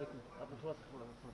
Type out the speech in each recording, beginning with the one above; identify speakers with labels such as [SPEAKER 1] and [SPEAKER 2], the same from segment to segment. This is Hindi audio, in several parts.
[SPEAKER 1] एक मिनट, आपने थोड़ा सा थोड़ा सा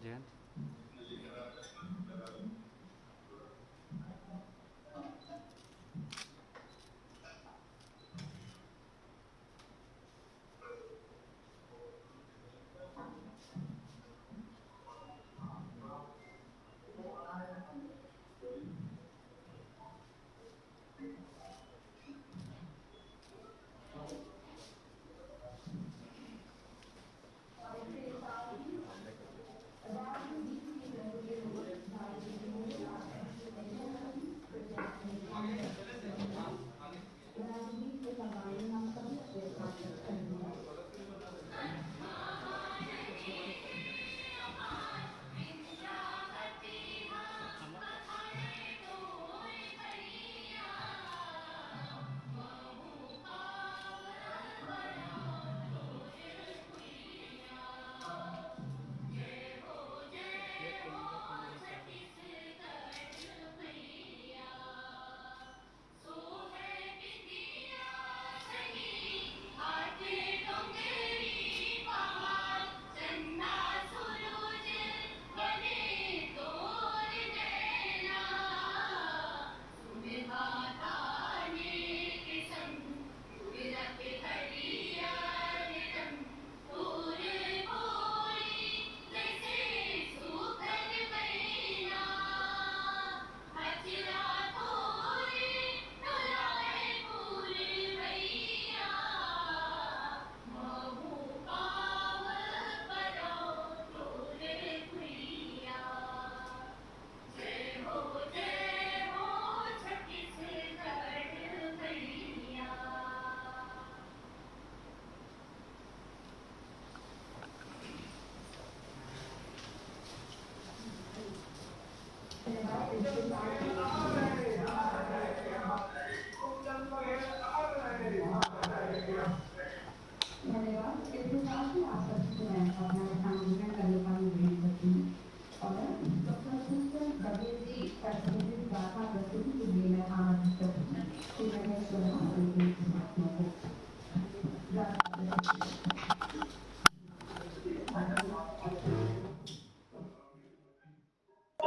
[SPEAKER 2] जयंत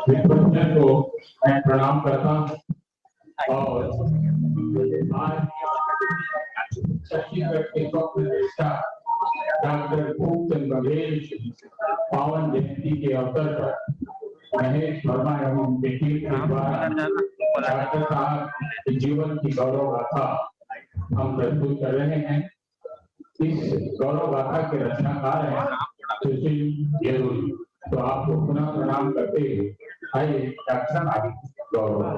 [SPEAKER 3] विद्वजन को मैं प्रणाम करता हूँ और आज छत्तीसगढ़ के प्रतिष्ठा डॉक्टर भूपचंद बघेल पावन जयंती के अवसर पर महेश वर्मा एवं उनके टीम के द्वारा डॉक्टर साहब के जीवन की गौरव गाथा हम प्रस्तुत कर रहे हैं। इस गौरव गाथा के रचनाकार हैं सुशील येरुरी। तो आपको पुनः प्रणाम करते हुए आइए डॉक्टर आगे गौरव।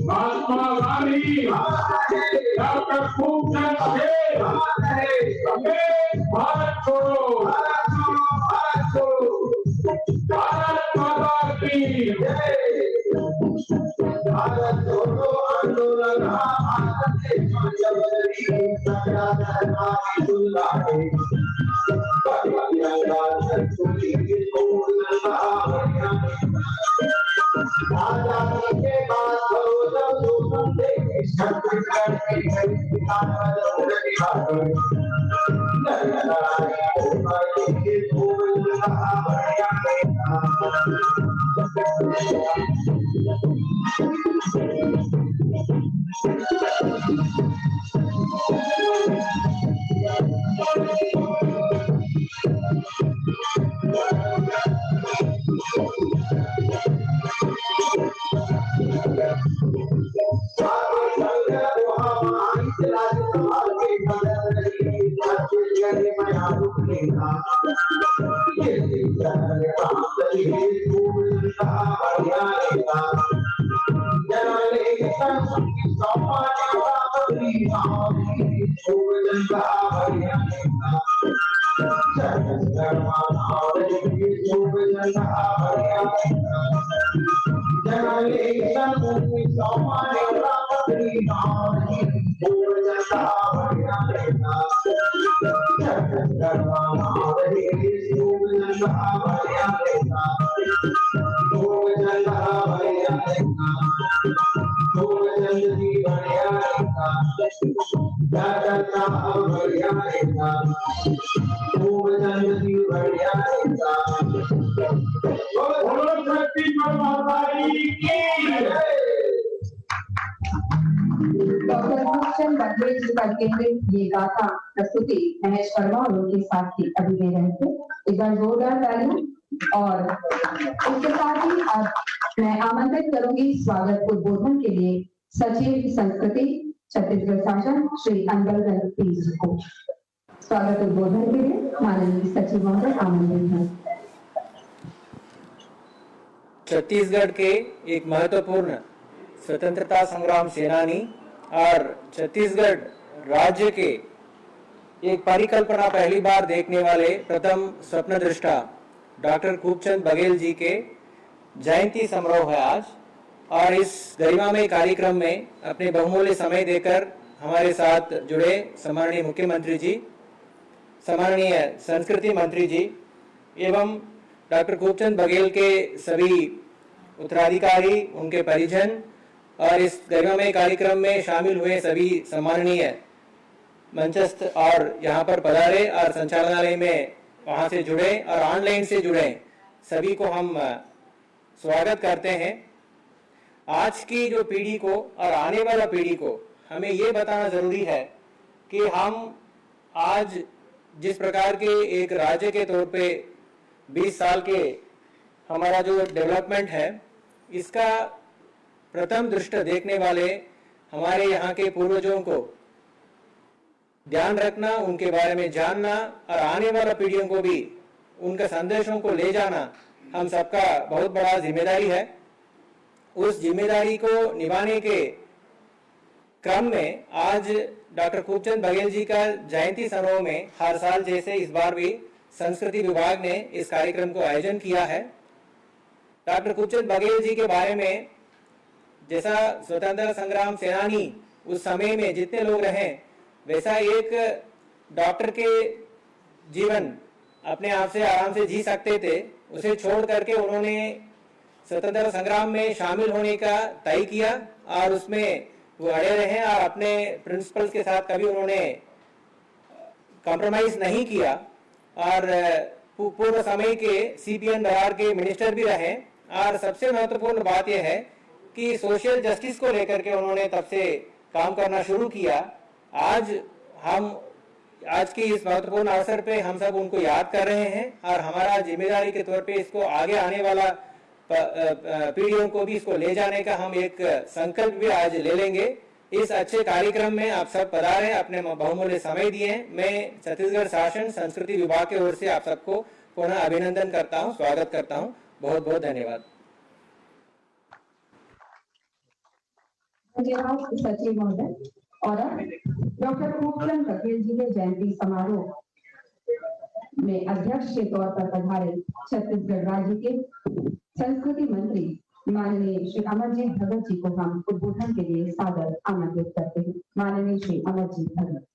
[SPEAKER 3] महात्मा गांधी डॉक्टर खूबचंद बघेल भारत छोड़ो भारत माता की भारत छोड़ो आंदोलन आजादी के बाद
[SPEAKER 1] डॉक्टर खूबचंद बघेल जी पर केंद्रित ये गाथा प्रस्तुति महेश वर्मा और उनके साथी अभी दे रहे थे। एक बार जोरदार तालियां। और इसके साथ ही अब मैं आमंत्रित करूंगी स्वागत उद्बोधन के लिए सचिव संस्कृति छत्तीसगढ़ शासन श्री अनबल पीस को। स्वागत उद्बोधन के लिए माननीय सचिव महोदय आमंत्रित हैं।
[SPEAKER 2] छत्तीसगढ़ के एक महत्वपूर्ण स्वतंत्रता संग्राम सेनानी और छत्तीसगढ़ राज्य के एक परिकल्पना पहली बार देखने वाले प्रथम स्वप्न दृष्टा डॉक्टर खूबचंद बघेल जी के जयंती समारोह है आज। और इस गरिमामय कार्यक्रम में अपने बहुमूल्य समय देकर हमारे साथ जुड़े सम्माननीय मुख्यमंत्री जी, सम्माननीय संस्कृति मंत्री जी एवं डॉक्टर खूबचंद बघेल के सभी उत्तराधिकारी, उनके परिजन और इस गरिमामय कार्यक्रम में शामिल हुए सभी सम्माननीय मंचस्थ और यहाँ पर पधारे और संचालनालय में वहाँ से जुड़े और ऑनलाइन से जुड़े सभी को हम स्वागत करते हैं। आज की जो पीढ़ी को और आने वाला पीढ़ी को हमें ये बताना जरूरी है कि हम आज जिस प्रकार के एक राज्य के तौर पे 20 साल के हमारा जो डेवलपमेंट है, इसका प्रथम दृष्टि देखने वाले हमारे यहाँ के पूर्वजों को ध्यान रखना, उनके बारे में जानना और आने वाला पीढ़ियों को भी उनके संदेशों को ले जाना हम सबका बहुत बड़ा जिम्मेदारी है। उस जिम्मेदारी को निभाने के क्रम में आज डॉक्टर खूबचंद बघेल जी का जयंती समारोह में हर साल जैसे इस बार भी संस्कृति विभाग ने इस कार्यक्रम को आयोजन किया है। डॉक्टर खूबचंद बघेल जी के बारे में जैसा स्वतंत्रता संग्राम सेनानी उस समय में जितने लोग रहे, वैसा एक डॉक्टर के जीवन अपने आप से आराम से जी सकते थे, उसे छोड़ करके उन्होंने स्वतंत्रता संग्राम में शामिल होने का तय किया और उसमें वो अड़े रहे और अपने प्रिंसिपल्स के साथ कभी उन्होंने कॉम्प्रोमाइज नहीं किया और पूर्व समय के सीपीएन बिहार के मिनिस्टर भी रहे। और सबसे महत्वपूर्ण बात यह है कि सोशल जस्टिस को लेकर के उन्होंने तब से काम करना शुरू किया। आज की इस महत्वपूर्ण अवसर पे हम सब उनको याद कर रहे हैं और हमारा जिम्मेदारी के तौर पे इसको आगे आने वाला पीढ़ियों को भी इसको ले जाने का हम एक संकल्प भी आज ले लेंगे। इस अच्छे कार्यक्रम में आप सब पधारे, अपने बहुमूल्य समय दिए। मैं छत्तीसगढ़ शासन संस्कृति विभाग की ओर से आप सबको पुनः अभिनंदन करता हूं, स्वागत करता हूं। बहुत बहुत धन्यवाद।
[SPEAKER 1] धन्यवाद सचिव महोदय। और डॉक्टर खूबचंद बघेल जी के जयंती समारोह में अध्यक्ष के तौर पर पधारे छत्तीसगढ़ राज्य के संस्कृति मंत्री माननीय श्री अमरजीत भगत जी को हम उद्बोधन के लिए सादर आमंत्रित करते हैं। माननीय श्री अमरजीत भगत।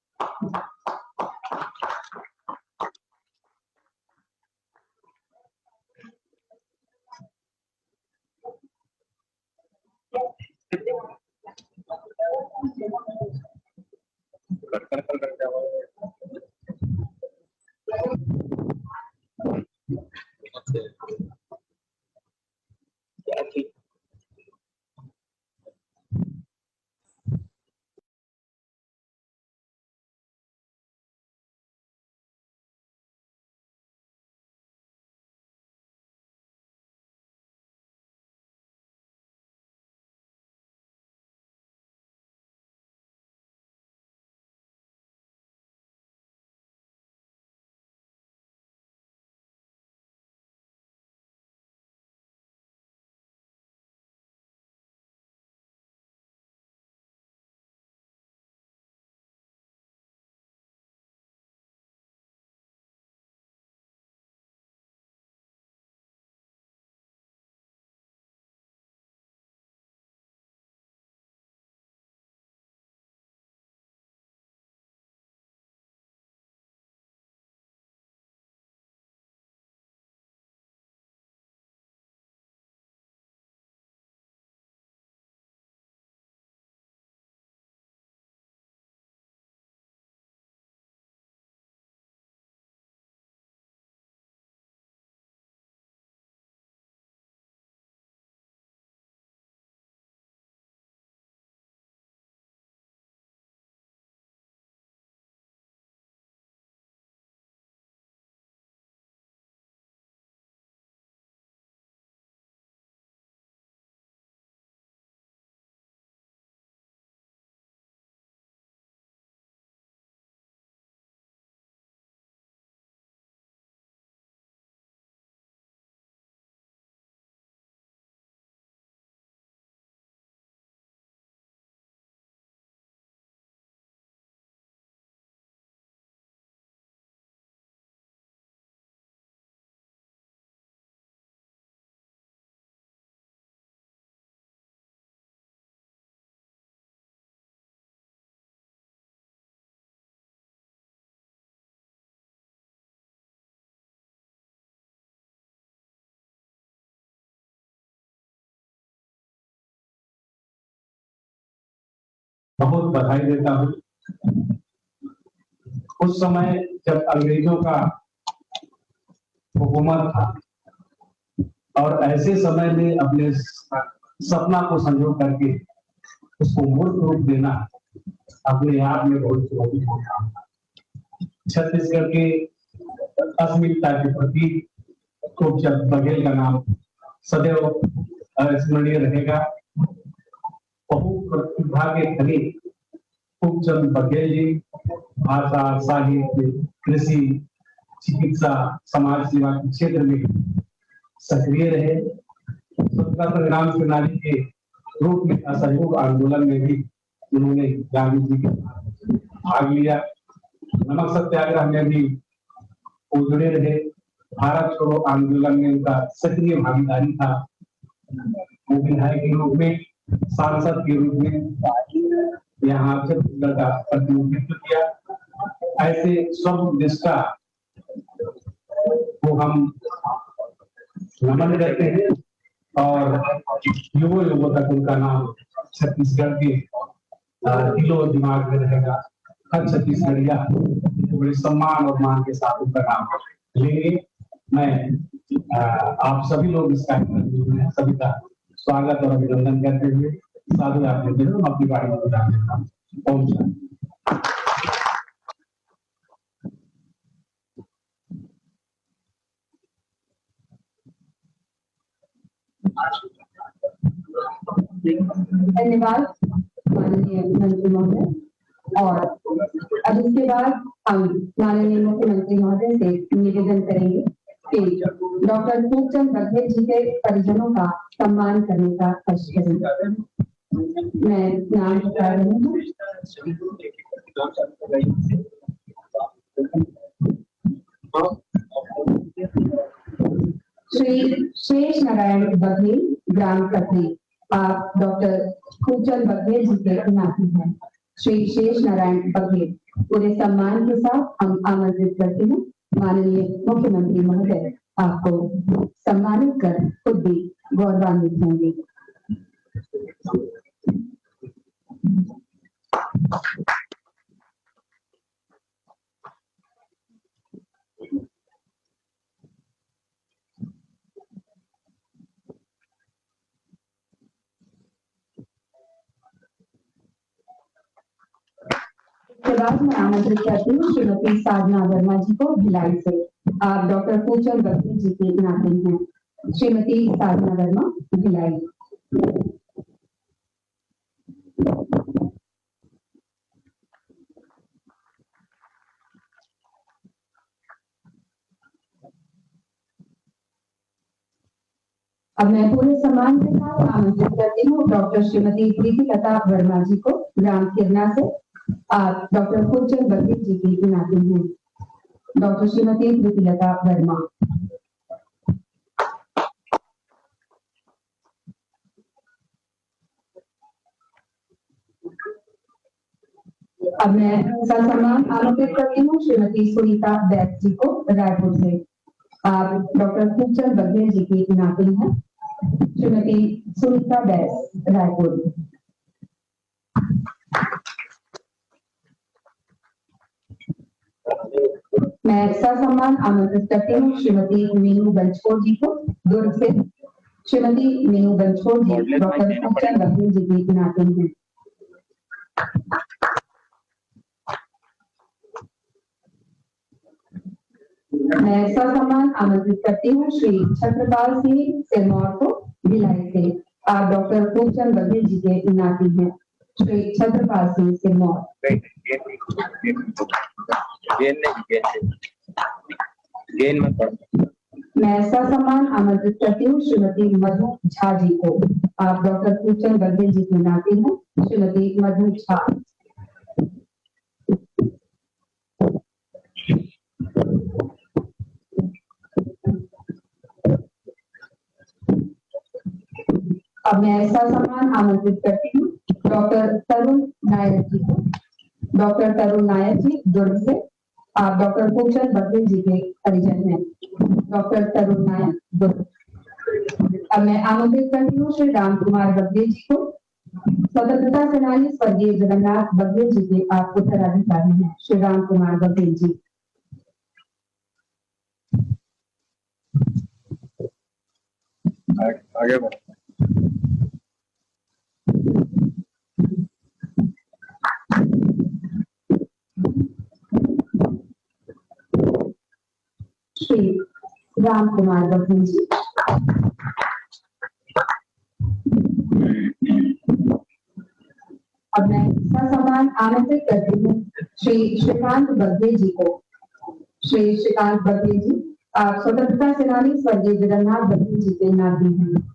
[SPEAKER 4] बहुत बधाई देता हूँ। उस समय जब अंग्रेजों का हुकूमत था और ऐसे समय में अपने सपना को संजो करके उसको मूर्त रूप देना अपने आप में बहुत चुनौतीपूर्ण काम था। छत्तीसगढ़ के अस्मिता के प्रति खूबचंद बघेल का नाम सदैव स्मरणीय रहेगा। बहु प्रतिभा के धनी खूबचंद बघेल जी भाषा, साहित्य, कृषि, चिकित्सा, समाज सेवा के क्षेत्र में सक्रिय रहे। स्वतंत्रता संग्राम सेनानी के रूप में असहयोग आंदोलन में भी उन्होंने गांधी जी के साथ भाग लिया। नमक सत्याग्रह में भी वो जुड़े रहे। भारत छोड़ो आंदोलन में उनका सक्रिय भागीदारी था। वो विधायक के रूप में, सांसद के रूप में यहाँ छत्तीसगढ़ का प्रतिनिधित्व किया। ऐसे सब निष्ठा को हम नमन करते हैं और युगों युगों तक उनका नाम छत्तीसगढ़ के दिलो और दिमाग में रहेगा। हर छत्तीसगढ़िया बड़े सम्मान और मान के साथ उनका नाम लेंगे। मैं आप सभी लोग इस कार्यक्रम में सभी का स्वागत और अभिनंदन करते हुए साधु आपके दिन अपनी बारी में बता देता हूँ। ओम शांति।
[SPEAKER 1] धन्यवाद माननीय मंत्री महोदय। और अब इसके बाद हम माननीय मुख्यमंत्री महोदय से निवेदन करेंगे कि डॉक्टर खूबचंद बघेल जी के परिजनों का सम्मान करने का कष्ट करें। मैं नाम बता रही हूँ। श्री शेष नारायण बघेल, ग्राम कतरी। आप डॉक्टर खूबचंद बघेल जी के नाती हैं। श्री शेष नारायण बघेल पूरे सम्मान के साथ हम आमंत्रित करते हैं। माननीय मुख्यमंत्री महोदय आपको सम्मानित कर खुद भी गौरवान्वित होंगे। इसके बाद मैं आमंत्रित करती हूँ श्रीमती साधना वर्मा जी को भिलाई से। आप डॉक्टर खूबचंद बघेल जी की नाती हैं। श्रीमती साधना वर्मा, भिलाई। अब मैं पूरे सम्मान के साथ आमंत्रित करती हूँ डॉक्टर श्रीमती प्रीतिलता वर्मा जी को, ग्राम किरना से। आप डॉक्टर खूबचंद बघेल जी की नाती हैं। डॉक्टर श्रीमती प्रीतिलता वर्मा। अब मैं ससम्मान आमंत्रित करती हूँ श्रीमती सुनीता बैस जी को, रायपुर से। आप डॉक्टर खूबचंद बघेल जी की नाती हैं। श्रीमती सुनीता बैस, रायपुर। मैं ससम्मान आमंत्रित करती हूँ श्रीमती मीनू बंचकोर जी को, दुर्ग से। श्रीमती मीनू बंचकोर जी डॉक्टर खूबचंद बघेल जी की नाती हैं। मैं ससम्मान आमंत्रित करती हूँ श्री छत्रपाल सिंह सिरमौर को, भिलाई से। आप डॉक्टर खूबचंद बघेल जी के नाती हैं। श्री छत्रपाल सिंह सिरमौर। मैं ससम्मान आमंत्रित करती हूँ श्रीमती मधु झा जी को। आप डॉक्टर खूबचंद बघेल जी की नाती हैं। श्रीमती मधु झा। अब मैं ससम्मान आमंत्रित करती हूँ डॉक्टर तरुण नायक जी को। डॉक्टर तरुण नायक जी, दुर्ग से। आप डॉक्टर खूबचंद बघेल जी के परिजन हैं। डॉक्टर तरुण नायक, दुर्ग। अब मैं आमंत्रित करती हूँ श्री राम कुमार बघेल जी को। स्वतंत्रता सेनानी स्वर्गीय जगन्नाथ बघेल जी के आप उत्तराधिकारी हैं। श्री राम कुमार बघेल जी।
[SPEAKER 5] आगे बढ़ो।
[SPEAKER 1] श्री राम कुमार बघेल जी। अब मैं ससम्मान आमंत्रित करती हूँ श्री श्रीकांत बघेल जी को। श्री श्रीकांत बघेल जी, आप स्वतंत्रता सेनानी स्वर्गीय जगन्नाथ बघेल जी के नाती हैं।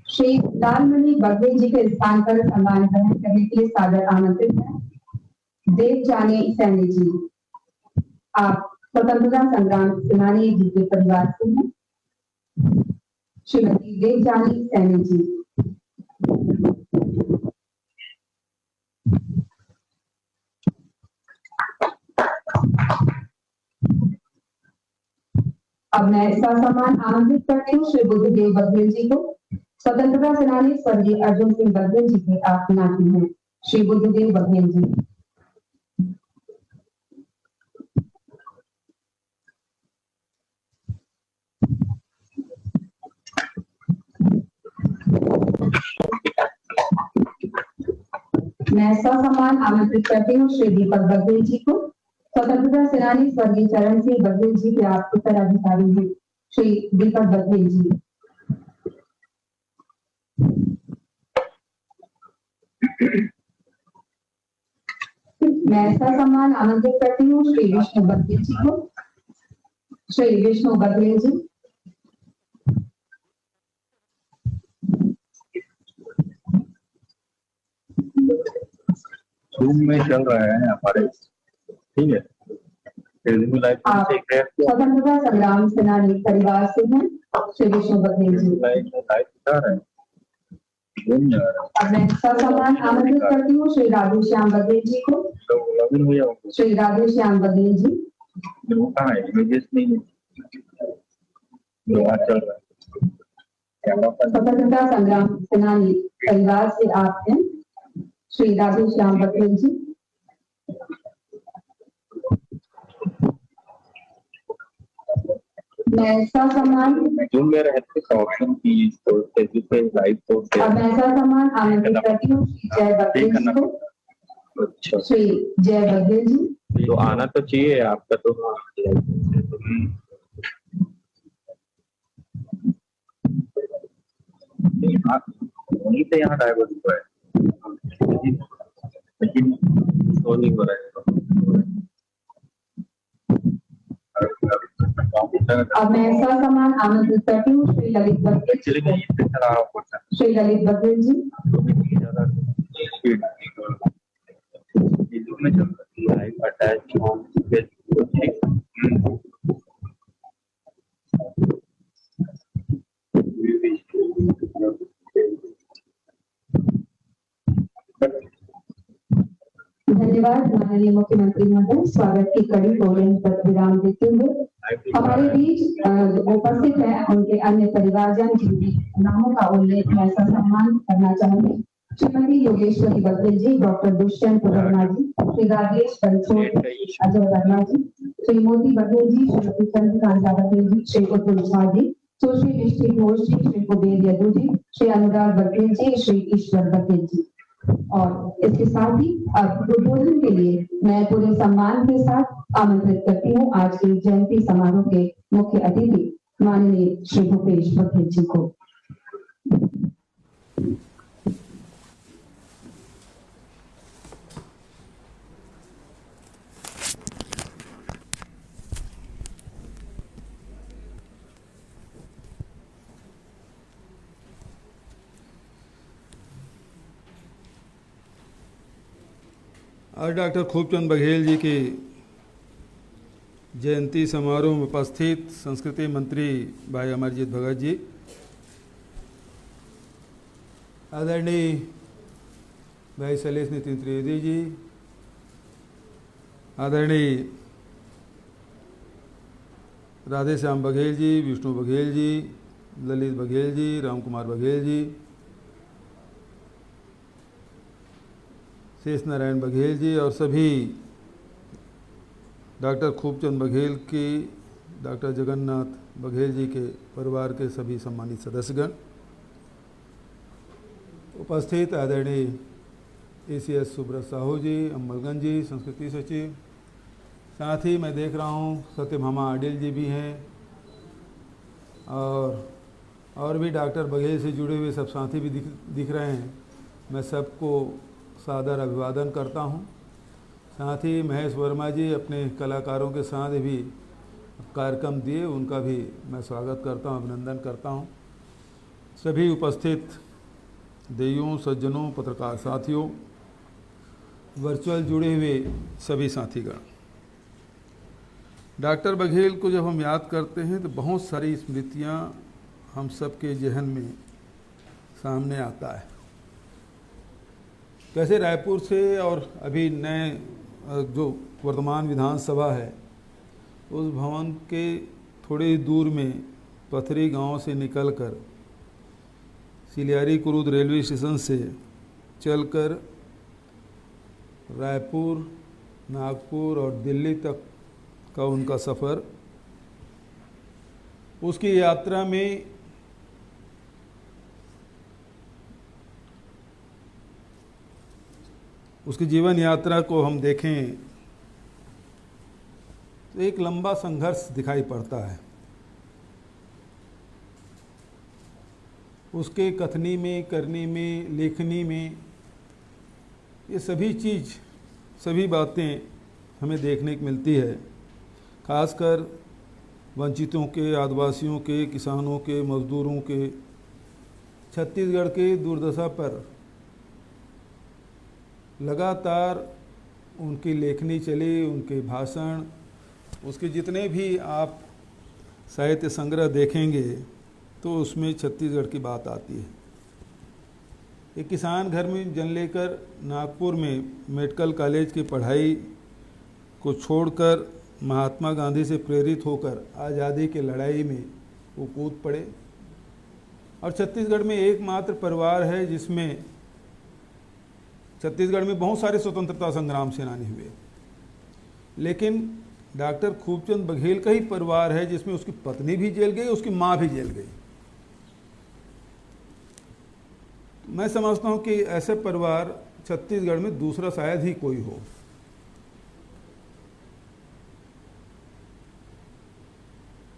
[SPEAKER 1] श्री लालमणि बघेल जी के स्थान पर सम्मान ग्रहण करने के लिए सादर आमंत्रित हैं देव जाने सैनी जी। आप स्वतंत्रता संग्राम सेनानी जी के परिवार से हैं। श्रीमती देवजानी सैनी जी। अब मैं ससम्मान आमंत्रित करती हूँ श्री बुद्धदेव बघेल जी को। स्वतंत्रता सेनानी स्वर्गीय अर्जुन सिंह बघेल जी के आप नाती हैं। श्री बुद्धदेव बघेल जी। मैं ससम्मान आमंत्रित करती हूँ श्री दीपक बघेल जी को। स्वतंत्रता सेनानी स्वर्गीय चरण सिंह बघेल जी के आप उत्तराधिकारी हैं। श्री दीपक बघेल जी। मैं ससम्मान आमंत्रित करती हूँ श्री विष्णु बघेल जी को। श्री विष्णु बघेल जी।
[SPEAKER 5] जूम में चल रहा है हमारे, ठीक है।
[SPEAKER 1] आप स्वतंत्रता संग्राम सेनानी परिवार से हैं श्री विष्णु बघेल जी। अब मैं ससम्मान आमंत्रित करती हूँ श्री राधे श्याम बघेल जी को। श्री राधे श्याम बघेल जी। स्वतंत्रता संग्राम सेनानी परिवार से आप हैं श्री राधे श्याम बघेल जी। मैं ससम्मान
[SPEAKER 5] ऑप्शन की लाइव तो
[SPEAKER 1] अब मैं ससम्मान आमंत्रित करती हूँ श्री जय बघेल जी को।
[SPEAKER 5] अच्छा,
[SPEAKER 1] श्री जय बघेल जी।
[SPEAKER 5] तो आना तो चाहिए आपका तो। नहीं तो यहाँ डाइवर्ट हुआ है, लेकिन तो नहीं हो रहा है।
[SPEAKER 1] अब मैं ससम्मान आमंत्रित करती हूँ श्री ललित बघेल जी को। श्री ललित बघेल जी। धन्यवाद माननीय मुख्यमंत्री महोदय। स्वागत की कड़ी बोलें पर विराम देते हुए हमारे बीच उपस्थित है उनके अन्य परिवारजन जिनके नामों का उल्लेख मैं ससम्मान करना चाहूंगी। श्रीमती योगेश्वरी बघेल जी, डॉक्टर दुष्यंत वर्मा जी, श्री राजेश बंसोड़, अजय वर्मा जी, श्री मोती बघेल जी, श्रीमती चंद्रकांता बघेल जी, श्री उत्तम झा जी, सुश्री निष्ठि घोष जी, श्री कुबेर यदु जी, श्री अनुराग बघेल जी, श्री ईश्वर बघेल जी। और इसके साथ ही अब उद्बोधन के लिए मैं पूरे सम्मान के साथ आमंत्रित करती हूँ आज के जयंती समारोह के मुख्य अतिथि माननीय श्री भूपेश बघेल जी को।
[SPEAKER 6] आज डॉक्टर खूबचंद बघेल जी की जयंती समारोह में उपस्थित संस्कृति मंत्री भाई अमरजीत भगत जी, आदरणीय भाई शैलेश नितिन त्रिवेदी जी, आदरणीय राधे श्याम बघेल जी, विष्णु बघेल जी, ललित बघेल जी, राम कुमार बघेल जी, शेष नारायण बघेल जी और सभी डॉक्टर खूबचंद बघेल की, डॉक्टर जगन्नाथ बघेल जी के परिवार के सभी सम्मानित सदस्यगण, उपस्थित आदरणीय ACS सुब्रत साहू जी, अम्बलगंज जी, संस्कृति सचिव, साथ ही मैं देख रहा हूँ सत्यभामा अडिल जी भी हैं और भी डॉक्टर बघेल से जुड़े हुए सब साथी भी दिख रहे हैं। मैं सबको सादर अभिवादन करता हूं। साथ ही महेश वर्मा जी अपने कलाकारों के साथ भी कार्यक्रम दिए, उनका भी मैं स्वागत करता हूं, अभिनंदन करता हूं। सभी उपस्थित देवियों, सज्जनों, पत्रकार साथियों, वर्चुअल जुड़े हुए सभी साथीगण, डॉक्टर बघेल को जब हम याद करते हैं तो बहुत सारी स्मृतियां हम सब के जहन में सामने आता है। कैसे रायपुर से और अभी नए जो वर्तमान विधानसभा है उस भवन के थोड़ी ही दूर में पथरी गांव से निकलकर सिलियारी कुरुद रेलवे स्टेशन से चलकर रायपुर, नागपुर और दिल्ली तक का उनका सफ़र, उसकी यात्रा में उसकी जीवन यात्रा को हम देखें तो एक लंबा संघर्ष दिखाई पड़ता है। उसके कथनी में, करनी में, लेखनी में, ये सभी चीज़, सभी बातें हमें देखने को मिलती है। खासकर वंचितों के, आदिवासियों के, किसानों के, मजदूरों के, छत्तीसगढ़ के दुर्दशा पर लगातार उनकी लेखनी चली, उनके भाषण, उसके जितने भी आप साहित्य संग्रह देखेंगे तो उसमें छत्तीसगढ़ की बात आती है। एक किसान घर में जन्म लेकर नागपुर में मेडिकल कॉलेज की पढ़ाई को छोड़कर महात्मा गांधी से प्रेरित होकर आज़ादी की लड़ाई में वो कूद पड़े और छत्तीसगढ़ में एकमात्र परिवार है जिसमें, छत्तीसगढ़ में बहुत सारे स्वतंत्रता संग्राम सेनानी हुए, लेकिन डॉक्टर खूबचंद बघेल का ही परिवार है जिसमें उसकी पत्नी भी जेल गई, उसकी माँ भी जेल गई। मैं समझता हूं कि ऐसे परिवार छत्तीसगढ़ में दूसरा शायद ही कोई हो।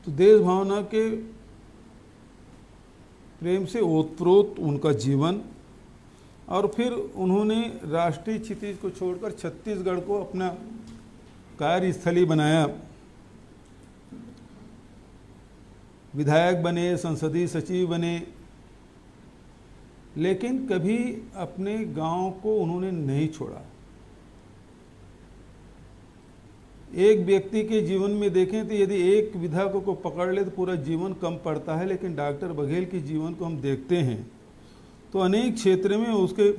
[SPEAKER 6] तो देश भावना के प्रेम से ओतप्रोत उनका जीवन, और फिर उन्होंने राष्ट्रीय क्षितिज को छोड़कर छत्तीसगढ़ को अपना कार्यस्थली बनाया। विधायक बने, संसदीय सचिव बने, लेकिन कभी अपने गांव को उन्होंने नहीं छोड़ा। एक व्यक्ति के जीवन में देखें तो यदि एक विधा को पकड़ ले तो पूरा जीवन कम पड़ता है, लेकिन डॉक्टर बघेल के जीवन को हम देखते हैं तो अनेक क्षेत्र में उसके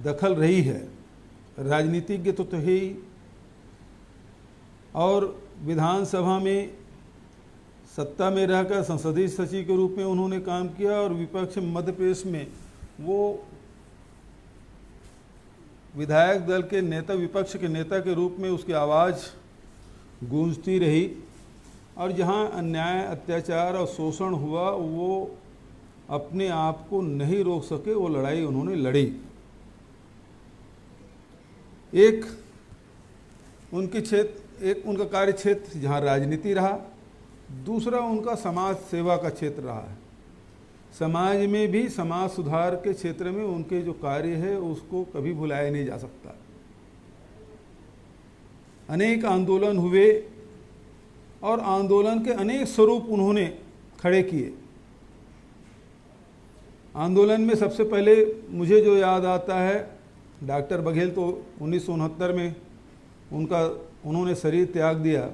[SPEAKER 6] दखल रही है। राजनीतिज्ञ तो है ही, और विधानसभा में सत्ता में रहकर संसदीय सचिव के रूप में उन्होंने काम किया, और विपक्ष मध्य प्रदेश में वो विधायक दल के नेता, विपक्ष के नेता के रूप में उसकी आवाज़ गूंजती रही, और जहां अन्याय, अत्याचार और शोषण हुआ वो अपने आप को नहीं रोक सके, वो लड़ाई उन्होंने लड़ी। एक उनके क्षेत्र, एक उनका कार्य क्षेत्र जहाँ राजनीति रहा, दूसरा उनका समाज सेवा का क्षेत्र रहा है। समाज में भी समाज सुधार के क्षेत्र में उनके जो कार्य है उसको कभी भुलाया नहीं जा सकता। अनेक आंदोलन हुए और आंदोलन के अनेक स्वरूप उन्होंने खड़े किए। आंदोलन में सबसे पहले मुझे जो याद आता है, डॉक्टर बघेल तो 1969 में उन्होंने शरीर त्याग दिया।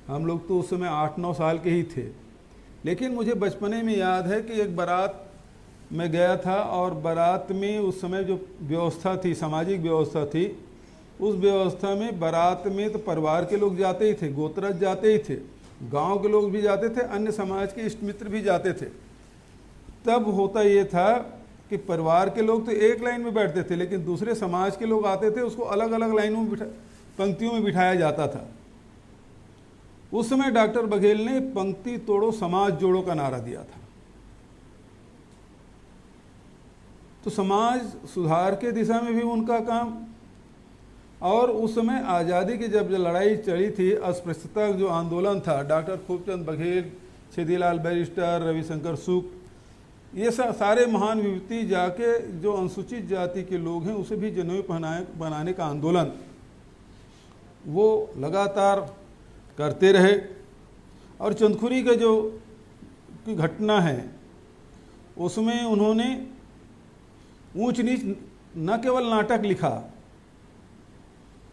[SPEAKER 6] हम लोग तो उस समय 8-9 साल के ही थे, लेकिन मुझे बचपने में याद है कि एक बारात में गया था, और बारात में उस समय जो व्यवस्था थी, सामाजिक व्यवस्था थी, उस व्यवस्था में बारात में तो परिवार के लोग जाते ही थे, गोत्रज जाते ही थे, गांव के लोग भी जाते थे, अन्य समाज के इष्ट मित्र भी जाते थे। तब होता ये था कि परिवार के लोग तो एक लाइन में बैठते थे, लेकिन दूसरे समाज के लोग आते थे, उसको अलग अलग लाइनों में पंक्तियों में बिठाया जाता था। उस समय डॉक्टर बघेल ने पंक्ति तोड़ो समाज जोड़ो का नारा दिया था। तो समाज सुधार के दिशा में भी उनका काम, और उस समय आज़ादी की जब लड़ाई चली थी, अस्पृश्यता जो आंदोलन था, डॉक्टर खूबचंद बघेल, छेदीलाल बैरिस्टर, रविशंकर शुक्ल, ये सारे महान विभूति जाके जो अनुसूचित जाति के लोग हैं उसे भी जनेऊ बनाने का आंदोलन वो लगातार करते रहे। और चंदखुरी का जो घटना है उसमें उन्होंने ऊंच नीच न केवल नाटक लिखा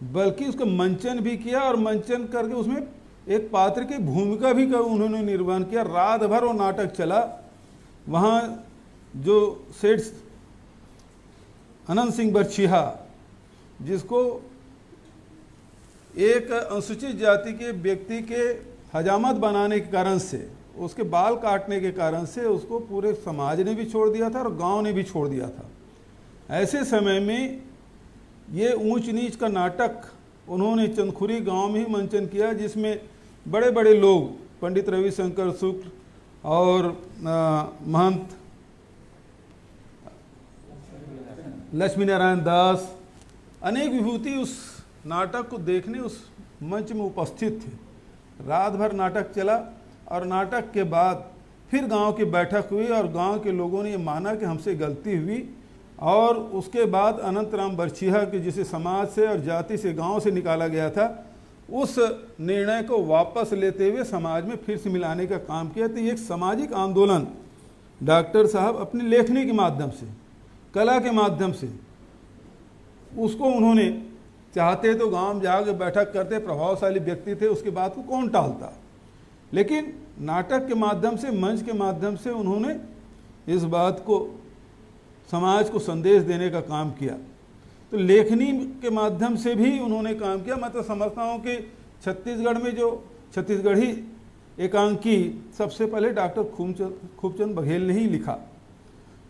[SPEAKER 6] बल्कि उसका मंचन भी किया, और मंचन करके उसमें एक पात्र की भूमिका भी का उन्होंने निर्वहन किया। रात भर वो नाटक चला। वहाँ जो सेठ अनंत सिंह बरछिया, जिसको एक अनुसूचित जाति के व्यक्ति के हजामत बनाने के कारण से, उसके बाल काटने के कारण से उसको पूरे समाज ने भी छोड़ दिया था और गांव ने भी छोड़ दिया था। ऐसे समय में ये ऊंच नीच का नाटक उन्होंने चंदखुरी गांव में ही मंचन किया, जिसमें बड़े बड़े लोग पंडित रविशंकर शुक्ल और महंत लक्ष्मी नारायण दास, अनेक विभूति उस नाटक को देखने उस मंच में उपस्थित थे। रात भर नाटक चला और नाटक के बाद फिर गांव की बैठक हुई और गांव के लोगों ने ये माना कि हमसे गलती हुई, और उसके बाद अनंत राम बरछिया के जिसे समाज से और जाति से गांव से निकाला गया था, उस निर्णय को वापस लेते हुए समाज में फिर से मिलाने का काम किया। तो ये एक सामाजिक आंदोलन डॉक्टर साहब अपनी लेखनी के माध्यम से, कला के माध्यम से, उसको उन्होंने चाहते तो गांव में जाकर बैठक करते, प्रभावशाली व्यक्ति थे, उसके बाद को कौन टालता, लेकिन नाटक के माध्यम से, मंच के माध्यम से उन्होंने इस बात को, समाज को संदेश देने का काम किया। तो लेखनी के माध्यम से भी उन्होंने काम किया। मैं तो समझता हूँ कि छत्तीसगढ़ में जो छत्तीसगढ़ी एकांकी सबसे पहले डॉक्टर खूबचंद बघेल ने ही लिखा।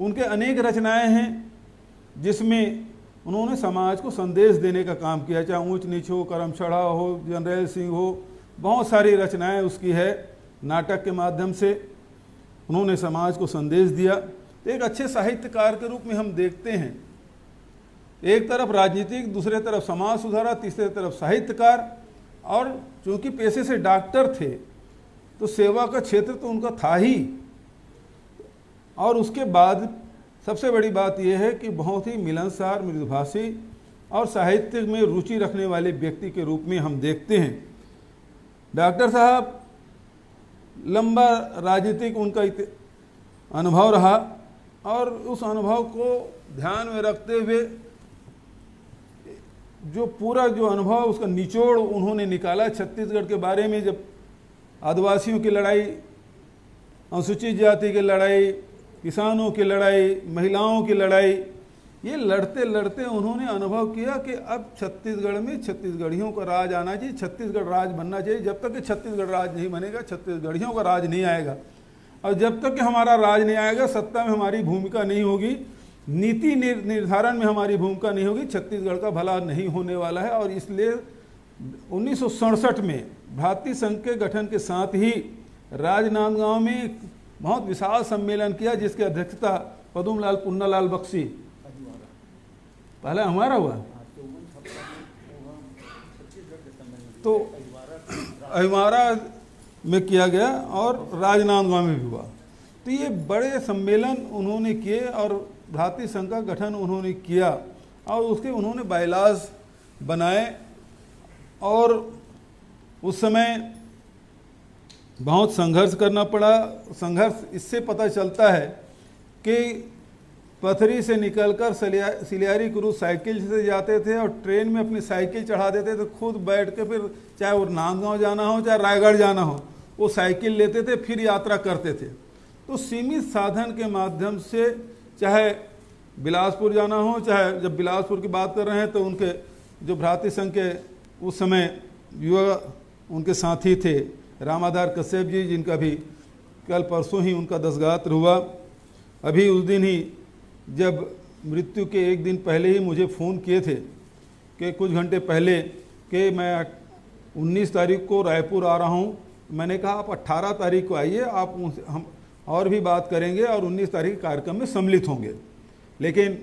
[SPEAKER 6] उनके अनेक रचनाएं हैं जिसमें उन्होंने समाज को संदेश देने का काम किया, चाहे ऊंच नीच हो, करमछड़ा हो, जनरल सिंह हो, बहुत सारी रचनाएं उसकी है। नाटक के माध्यम से उन्होंने समाज को संदेश दिया। तो एक अच्छे साहित्यकार के रूप में हम देखते हैं, एक तरफ राजनीतिक, दूसरे तरफ समाज सुधारा, तीसरे तरफ साहित्यकार, और चूंकि पेशे से डॉक्टर थे तो सेवा का क्षेत्र तो उनका था ही। और उसके बाद सबसे बड़ी बात यह है कि बहुत ही मिलनसार, मृदुभाषी और साहित्य में रुचि रखने वाले व्यक्ति के रूप में हम देखते हैं। डॉक्टर साहब लंबा राजनीतिक उनका अनुभव रहा, और उस अनुभव को ध्यान में रखते हुए जो पूरा जो अनुभव, उसका निचोड़ उन्होंने निकाला छत्तीसगढ़ के बारे में। जब आदिवासियों की लड़ाई, अनुसूचित जाति की लड़ाई, किसानों की लड़ाई, महिलाओं की लड़ाई, ये लड़ते लड़ते उन्होंने अनुभव किया कि अब छत्तीसगढ़ में छत्तीसगढ़ियों का राज आना चाहिए, छत्तीसगढ़ राज बनना चाहिए। जब तक कि छत्तीसगढ़ राज नहीं बनेगा, छत्तीसगढ़ियों का राज नहीं आएगा, और जब तक कि हमारा राज नहीं आएगा, सत्ता में हमारी भूमिका नहीं होगी, नीति निर्धारण में हमारी भूमिका नहीं होगी, छत्तीसगढ़ का भला नहीं होने वाला है। और इसलिए 1967 में भारतीय संघ के गठन के साथ ही राजनांदगांव में बहुत विशाल सम्मेलन किया, जिसकी अध्यक्षता पदुमलाल पुन्नालाल बख्शी, पहले हमारा हुआ, तो अहिवारा में किया गया और राजनांदगांव में भी हुआ। तो ये बड़े सम्मेलन उन्होंने किए और भारतीय संघ का गठन उन्होंने किया, और उसके उन्होंने बायलाज बनाए। और उस समय बहुत संघर्ष करना पड़ा। संघर्ष इससे पता चलता है कि पथरी से निकलकर सिलियारी क्रूज साइकिल से जाते थे और ट्रेन में अपनी साइकिल चढ़ा देते थे, खुद बैठ के, फिर चाहे वो नांदगांव जाना हो चाहे रायगढ़ जाना हो, वो साइकिल लेते थे, फिर यात्रा करते थे। तो सीमित साधन के माध्यम से, चाहे बिलासपुर जाना हो, चाहे, जब बिलासपुर की बात कर रहे हैं तो उनके जो भारतीय संघ के उस समय युवा उनके साथी थे रामाधार कश्यप जी, जिनका भी कल परसों ही उनका दशगात्र हुआ। अभी उस दिन ही जब मृत्यु के एक दिन पहले ही मुझे फ़ोन किए थे कि कुछ घंटे पहले कि मैं 19 तारीख को रायपुर आ रहा हूँ। मैंने कहा आप 18 तारीख को आइए, आप हम और भी बात करेंगे और 19 तारीख कार्यक्रम में सम्मिलित होंगे। लेकिन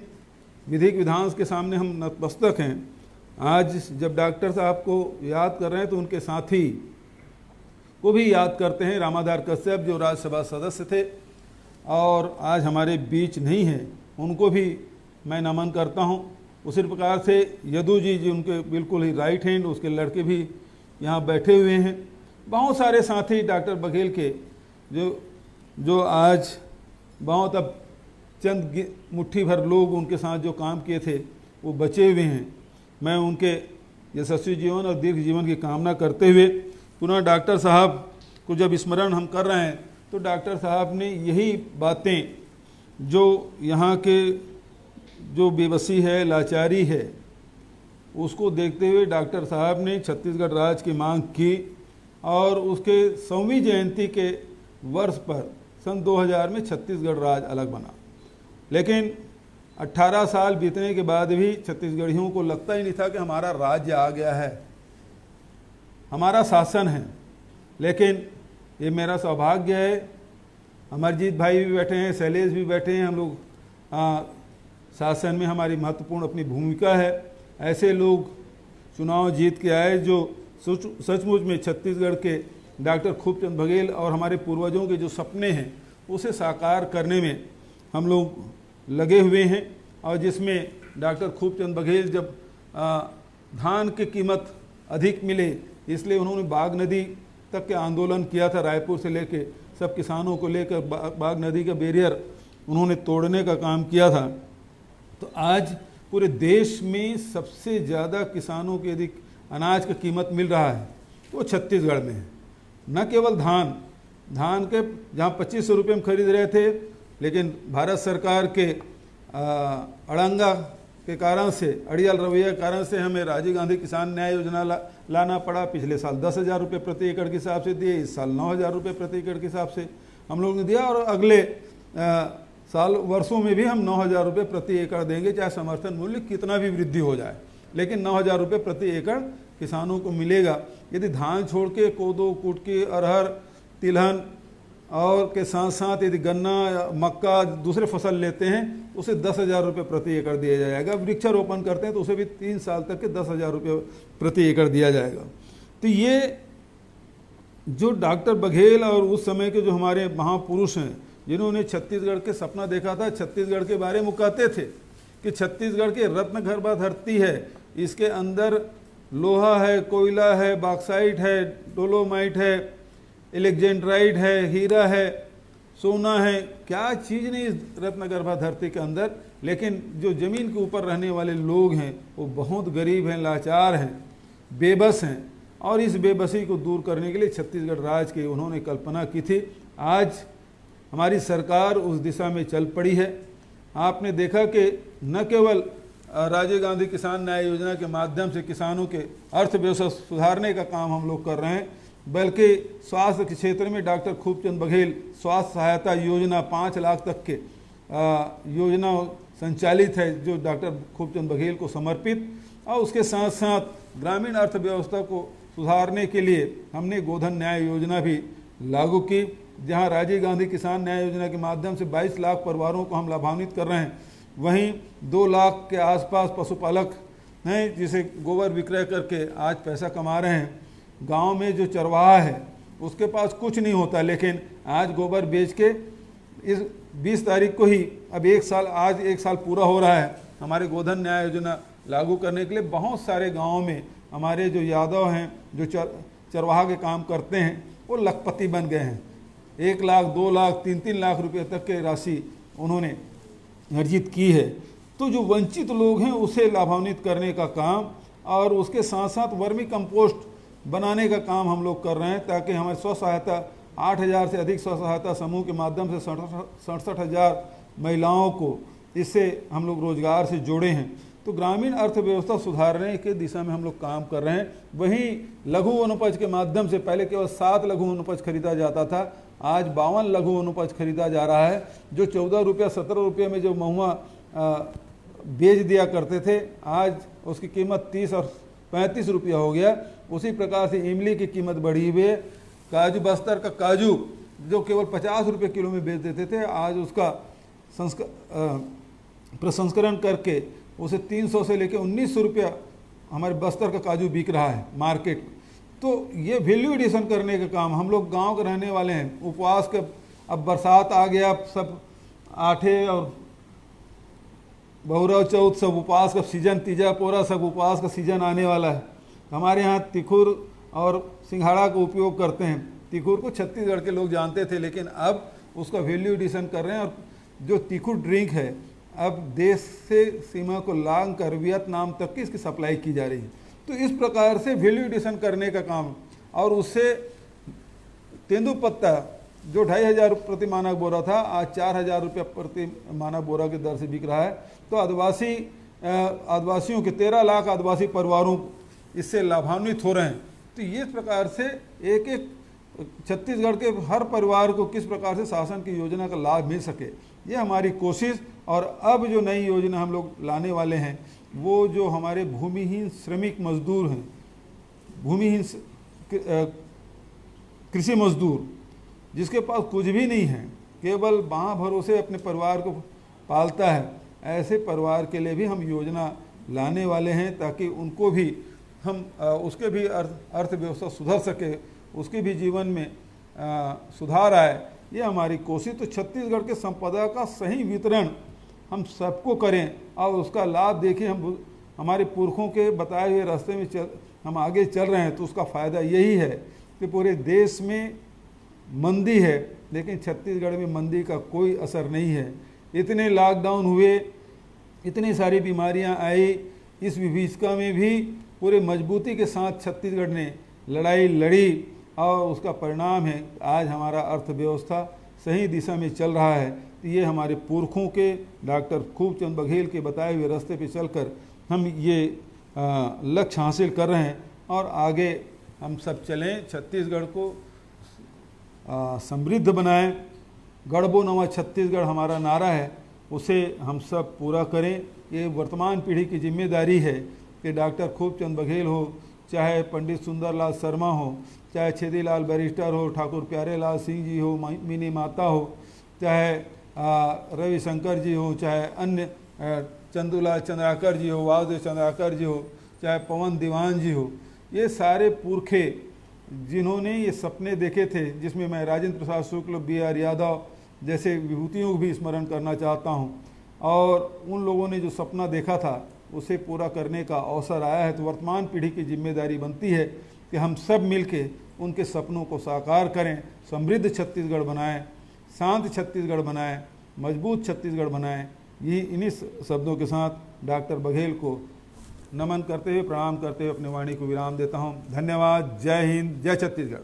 [SPEAKER 6] विधिक विधान के सामने हम नतमस्तक हैं। आज जब डॉक्टर साहब को याद कर रहे हैं तो उनके साथी को भी याद करते हैं, रामाधार कश्यप जो राज्यसभा सदस्य थे और आज हमारे बीच नहीं हैं, उनको भी मैं नमन करता हूं। उसी प्रकार से यदु जी जो उनके बिल्कुल ही राइट हैंड, उसके लड़के भी यहाँ बैठे हुए हैं। बहुत सारे साथी डॉक्टर बघेल के जो आज बहुत, अब चंद मुट्ठी भर लोग उनके साथ जो काम किए थे वो बचे हुए हैं। मैं उनके यशस्वी जीवन और दीर्घ जीवन की कामना करते हुए पुनः डॉक्टर साहब को जब स्मरण हम कर रहे हैं तो डॉक्टर साहब ने यही बातें जो यहाँ के जो बेबसी है, लाचारी है, उसको देखते हुए डॉक्टर साहब ने छत्तीसगढ़ राज्य की मांग की और उसके 100वीं जयंती के वर्ष पर सन 2000 में छत्तीसगढ़ राज्य अलग बना। लेकिन 18 साल बीतने के बाद भी छत्तीसगढ़ियों को लगता ही नहीं था कि हमारा राज्य आ गया है, हमारा शासन है। लेकिन ये मेरा सौभाग्य है, अमरजीत भाई भी बैठे हैं, शैलेश भी बैठे हैं, हम लोग शासन में हमारी महत्वपूर्ण अपनी भूमिका है। ऐसे लोग चुनाव जीत के आए जो सचमुच में छत्तीसगढ़ के डॉक्टर खूबचंद बघेल और हमारे पूर्वजों के जो सपने हैं उसे साकार करने में हम लोग लगे हुए हैं। और जिसमें डॉक्टर खूबचंद बघेल जब धान की कीमत अधिक मिले इसलिए उन्होंने बाघ नदी तक के आंदोलन किया था, रायपुर से लेके सब किसानों को लेकर बाघ नदी का बैरियर उन्होंने तोड़ने का काम किया था। तो आज पूरे देश में सबसे ज़्यादा किसानों के यदि अनाज का कीमत मिल रहा है तो वो छत्तीसगढ़ में है। न केवल धान के जहाँ 2500 रुपये में खरीद रहे थे, लेकिन भारत सरकार के अड़ंगा के कारण से, अड़ियल रवैया के कारण से हमें राजीव गांधी किसान न्याय योजना लाना पड़ा। पिछले साल 10,000 रुपये प्रति एकड़ के हिसाब से दिए, इस साल 9,000 रुपये प्रति एकड़ के हिसाब से हम लोग ने दिया और अगले साल वर्षों में भी हम 9,000 रुपये प्रति एकड़ देंगे, चाहे समर्थन मूल्य कितना भी वृद्धि हो जाए, लेकिन 9,000 रुपये प्रति एकड़ किसानों को मिलेगा। यदि धान छोड़ के कोदो, कुटकी, अरहर, तिलहन और के साथ साथ यदि गन्ना, मक्का, दूसरे फसल लेते हैं उसे 10,000 रुपये प्रति एकड़ दिया जाएगा। वृक्षारोपण करते हैं तो उसे भी 3 साल तक के 10,000 रुपये प्रति एकड़ दिया जाएगा। तो ये जो डॉक्टर बघेल और उस समय के जो हमारे महापुरुष हैं जिन्होंने छत्तीसगढ़ के सपना देखा था, छत्तीसगढ़ के बारे में कहते थे कि छत्तीसगढ़ की रत्नगर्भा धरती है, इसके अंदर लोहा है, कोयला है, बॉक्साइट है, डोलोमाइट है, एलेक्जेंड्राइट है, हीरा है, सोना है, क्या चीज़ नहीं इस रत्नगर्भा धरती के अंदर। लेकिन जो ज़मीन के ऊपर रहने वाले लोग हैं वो बहुत गरीब हैं, लाचार हैं, बेबस हैं, और इस बेबसी को दूर करने के लिए छत्तीसगढ़ राज्य की उन्होंने कल्पना की थी। आज हमारी सरकार उस दिशा में चल पड़ी है। आपने देखा कि न केवल राजीव गांधी किसान न्याय योजना के माध्यम से किसानों के अर्थव्यवस्था सुधारने का काम हम लोग कर रहे हैं, बल्कि स्वास्थ्य के क्षेत्र में डॉक्टर खूबचंद बघेल स्वास्थ्य सहायता योजना 5 लाख तक के योजना संचालित है जो डॉक्टर खूबचंद बघेल को समर्पित। और उसके साथ साथ ग्रामीण अर्थव्यवस्था को सुधारने के लिए हमने गोधन न्याय योजना भी लागू की, जहां राजीव गांधी किसान न्याय योजना के माध्यम से 22 लाख परिवारों को हम लाभान्वित कर रहे हैं। वहीं 2 लाख के आसपास पशुपालक हैं जिसे गोबर विक्रय करके आज पैसा कमा रहे हैं। गांव में जो चरवाहा है उसके पास कुछ नहीं होता, लेकिन आज गोबर बेच के इस 20 तारीख को ही अब 1 साल, आज 1 साल पूरा हो रहा है हमारे गोधन न्याय योजना लागू करने के लिए। बहुत सारे गाँव में हमारे जो यादव हैं जो चरवाहा के काम करते हैं वो लखपति बन गए हैं। 1 लाख, 2 लाख, 3-3 लाख रुपए तक की राशि उन्होंने अर्जित की है। तो जो वंचित लोग हैं उसे लाभान्वित करने का काम और उसके साथ साथ वर्मी कंपोस्ट बनाने का काम हम लोग कर रहे हैं, ताकि हमारे स्व सहायता 8,000 से अधिक स्व सहायता समूह के माध्यम से 67,000 महिलाओं को इससे हम लोग रोजगार से जोड़े हैं। तो ग्रामीण अर्थव्यवस्था सुधारने के दिशा में हम लोग काम कर रहे हैं। वहीं लघु वनोपज के माध्यम से पहले केवल 7 लघु वनोपज खरीदा जाता था, आज 52 लघु वनोपज खरीदा जा रहा है। जो 14 रुपया 17 रुपये में जो महुआ बेच दिया करते थे, आज उसकी कीमत 30 और 35 रुपया हो गया। उसी प्रकार से इमली की कीमत बढ़ी हुई है। काजू, बस्तर का काजू जो केवल 50 रुपये किलो में बेच देते थे, आज उसका प्रसंस्करण करके उसे 300 से लेकर 1900 रुपया हमारे बस्तर का काजू बिक रहा है मार्केट में। तो ये वैल्यू एडिशन करने का काम हम लोग गांव के रहने वाले हैं। उपवास के, अब बरसात आ गया, सब आठे और बहुरव चौथ सब उपवास का सीजन, तीजा पोरा सब उपवास का सीजन आने वाला है। हमारे यहाँ तिखुर और सिंघाड़ा का उपयोग करते हैं। तिखुर को छत्तीसगढ़ के लोग जानते थे, लेकिन अब उसका वैल्यू एडिशन कर रहे हैं और जो तिखुर ड्रिंक है अब देश से सीमा को लांघ कर वियतनाम तक की इसकी सप्लाई की जा रही है। तो इस प्रकार से वैल्यू एडिशन करने का काम और उससे तेंदुपत्ता जो 2500 प्रति मानक बोरा था आज 4000 रुपये प्रति मानक बोरा की दर से बिक रहा है। तो आदिवासियों के 13 लाख आदिवासी परिवारों इससे लाभान्वित हो रहे हैं। तो इस प्रकार से एक एक छत्तीसगढ़ के हर परिवार को किस प्रकार से शासन की योजना का लाभ मिल सके, ये हमारी कोशिश। और अब जो नई योजना हम लोग लाने वाले हैं वो जो हमारे भूमिहीन श्रमिक मजदूर हैं, भूमिहीन कृषि मजदूर जिसके पास कुछ भी नहीं है, केवल बाँ भरोसे अपने परिवार को पालता है, ऐसे परिवार के लिए भी हम योजना लाने वाले हैं ताकि उनको भी हम उसके भी अर्थव्यवस्था सुधर सके, उसके भी जीवन में सुधार आए, ये हमारी कोशिश। तो छत्तीसगढ़ के संपदा का सही वितरण हम सबको करें और उसका लाभ देखें। हम हमारे पुरखों के बताए हुए रास्ते में हम आगे चल रहे हैं, तो उसका फ़ायदा यही है कि पूरे देश में मंदी है लेकिन छत्तीसगढ़ में मंदी का कोई असर नहीं है। इतने लॉकडाउन हुए, इतनी सारी बीमारियां आई, इस विभीषिका में भी पूरे मजबूती के साथ छत्तीसगढ़ ने लड़ाई लड़ी और उसका परिणाम है आज हमारा अर्थव्यवस्था सही दिशा में चल रहा है। तो ये हमारे पुरखों के डॉक्टर खूबचंद बघेल के बताए हुए रास्ते पे चलकर हम ये लक्ष्य हासिल कर रहे हैं और आगे हम सब चलें, छत्तीसगढ़ को समृद्ध बनाएं। गढ़बो नवा छत्तीसगढ़ हमारा नारा है, उसे हम सब पूरा करें। ये वर्तमान पीढ़ी की जिम्मेदारी है कि डॉक्टर खूबचंद बघेल हो, चाहे पंडित सुंदरलाल शर्मा हो, चाहे छेदीलाल बैरिस्टर हो, ठाकुर प्यारेलाल सिंह जी हो, मिनी माता हो, चाहे रविशंकर जी हो, चाहे अन्य चंदूलाल चंद्राकर जी हो, वासुदेव चंद्राकर जी हो, चाहे पवन दीवान जी हो, ये सारे पुरखे जिन्होंने ये सपने देखे थे, जिसमें मैं राजेंद्र प्रसाद शुक्ल, BR यादव जैसे विभूतियों को भी स्मरण करना चाहता हूँ। और उन लोगों ने जो सपना देखा था उसे पूरा करने का अवसर आया है। तो वर्तमान पीढ़ी की जिम्मेदारी बनती है कि हम सब मिलके उनके सपनों को साकार करें, समृद्ध छत्तीसगढ़ बनाएं, शांत छत्तीसगढ़ बनाएं, मजबूत छत्तीसगढ़ बनाएं। यही इन्हीं शब्दों के साथ डॉक्टर बघेल को नमन करते हुए, प्रणाम करते हुए अपनी वाणी को विराम देता हूं। धन्यवाद। जय हिंद, जय छत्तीसगढ़।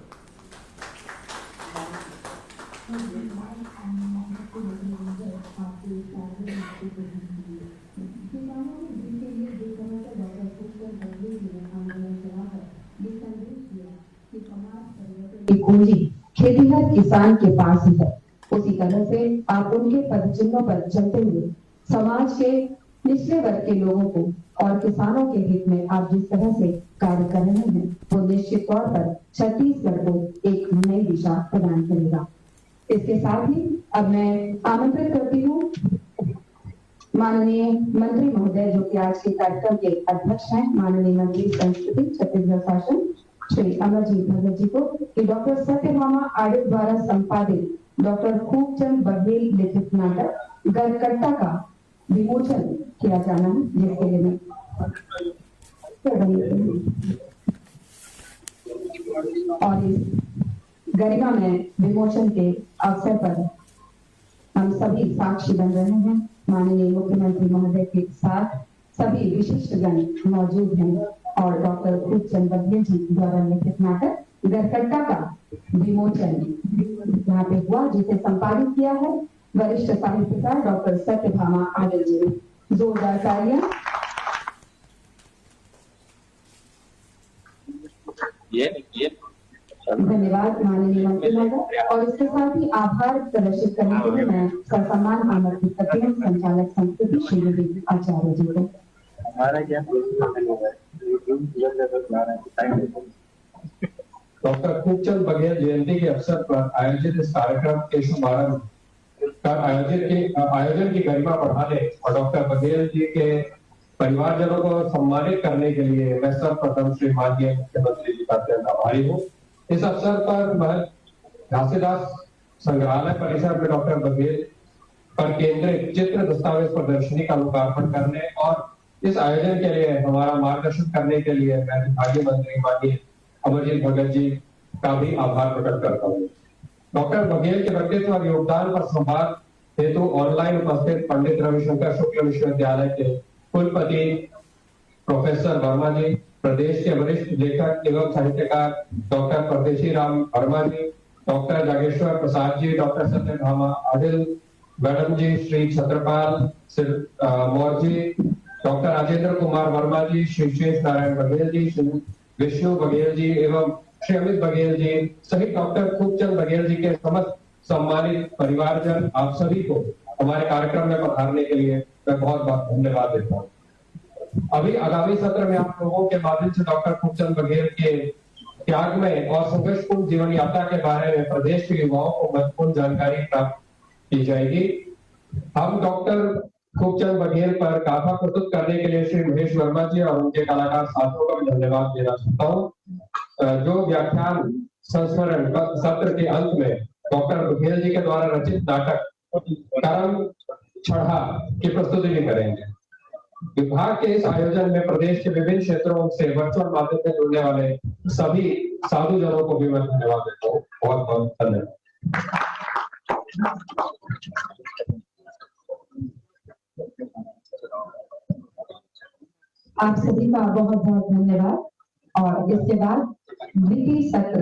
[SPEAKER 1] की कुंजी खेतीहर किसान के पास ही है। उसी तरह से आप उनके पदचिन्हों पर चलते हुए समाज के निचले वर्ग के लोगों को और किसानों के हित में आप जिस तरह से कार्य कर रहे हैं वो निश्चित तौर पर छत्तीसगढ़ को एक नई दिशा प्रदान करेगा। इसके साथ ही अब मैं आमंत्रित करती हूँ माननीय मंत्री महोदय जो कि आज के कार्यक्रम के अध्यक्ष हैं, माननीय मंत्री संस्कृति छत्तीसगढ़ शासन श्री अमरजीत भगत जी को कि डॉक्टर सत्यभामा आडिट द्वारा संपादित डॉक्टर खूबचंद बघेल लिखित नाटक गरकट्टा का विमोचन किया जाना है, जिसके लिए और इस गरिमामय विमोचन के अवसर पर हम सभी साक्षी बन रहे हैं। माननीय मुख्यमंत्री महोदय के साथ सभी विशिष्ट जन मौजूद हैं और डॉक्टर खूबचंद बघेल जी द्वारा लिखित नाटक गरकट्टा का विमोचन यहाँ पे हुआ, जिसे संपादित किया है वरिष्ठ साहित्यकार डॉक्टर सत्यभामा आडिट जी। जोरदार तालियां। धन्यवाद माननीय मंत्री महोदय। और इसके साथ ही आभार प्रदर्शित करने के लिए मैं ससम्मान आमंत्रित करती हूँ संचालक संस्कृति श्रीमती आचार्य जी को।
[SPEAKER 5] हमारा क्या
[SPEAKER 3] डॉक्टर खूबचंद बघेल जयंती के अवसर पर आयोजित इस कार्यक्रम के शुभारंभ आयोजन की गरिमा बढ़ाने और डॉक्टर बघेल जी के परिवारजनों को सम्मानित करने के लिए मैं सर्वप्रथम श्री माननीय मुख्यमंत्री जी का अत्यंत आभारी हूँ। इस अवसर पर मैं घासीदास संग्रहालय परिसर में डॉक्टर बघेल पर केंद्रित चित्र दस्तावेज प्रदर्शनी का लोकार्पण करने और इस आयोजन के लिए हमारा मार्गदर्शन करने के लिए मैं विभागीय मंत्री माननीय अमरजीत भगत जी का भी आभार प्रकट करता हूँ। डॉक्टर बघेल के व्यक्तित्व और योगदान पर संवाद हेतु ऑनलाइन उपस्थित पंडित रविशंकर शुक्ल विश्वविद्यालय के कुलपति प्रोफेसर वर्मा जी,
[SPEAKER 7] प्रदेश के वरिष्ठ लेखक एवं साहित्यकार डॉक्टर परदेशी राम वर्मा जी, doctor Jageshwar Prasad ji, doctor Satyabhama Adil madam जी, श्री छत्रपाल मौर्य जी, डॉक्टर राजेंद्र कुमार वर्मा जी, श्री शेष नारायण बघेल जी, श्री विष्णु बघेल जी एवं श्री अमित बघेल जी सहित डॉक्टर खूबचंद बघेल जी के समस्त सम्मानित परिवारजन, आप सभी को हमारे कार्यक्रम में पधारने के लिए मैं बहुत बहुत धन्यवाद देता हूँ। अभी आगामी सत्र में आप लोगों के माध्यम से डॉक्टर खूबचंद बघेल के त्यागमय और संघर्षपूर्ण जीवन यात्रा के बारे में प्रदेश के युवाओं को महत्वपूर्ण जानकारी प्राप्त की जाएगी। हम डॉक्टर खूबचंद बघेल पर गाथा प्रस्तुत करने के लिए श्री महेश वर्मा जी और उनके कलाकार साथियों का धन्यवाद देना चाहता हूँ। जो व्याख्यान संस्मरण सत्र के अंत में डॉक्टर बघेल जी के द्वारा रचित नाटक करम छड़ा की प्रस्तुति भी करेंगे। विभाग के इस आयोजन में प्रदेश के विभिन्न क्षेत्रों से वर्चुअल माध्यम से जुड़ने वाले सभी साधुजनों को भी मैं धन्यवाद देता हूँ। बहुत बहुत धन्यवाद।
[SPEAKER 1] आप सभी का बहुत बहुत धन्यवाद। और इसके बाद द्वितीय सत्र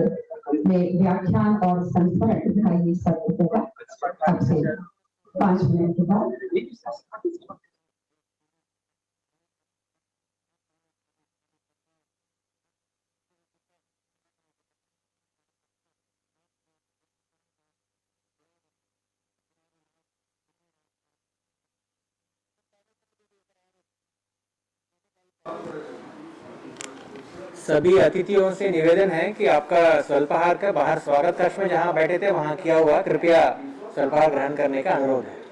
[SPEAKER 1] में व्याख्यान और संस्मरण का ये सत्र होगा अब से 5 मिनट के बाद।
[SPEAKER 2] सभी अतिथियों से निवेदन है कि आपका स्वल्पाहार का बाहर स्वागत कक्ष में जहां बैठे थे वहां किया हुआ, कृपया स्वल्पाहार ग्रहण करने का अनुरोध है।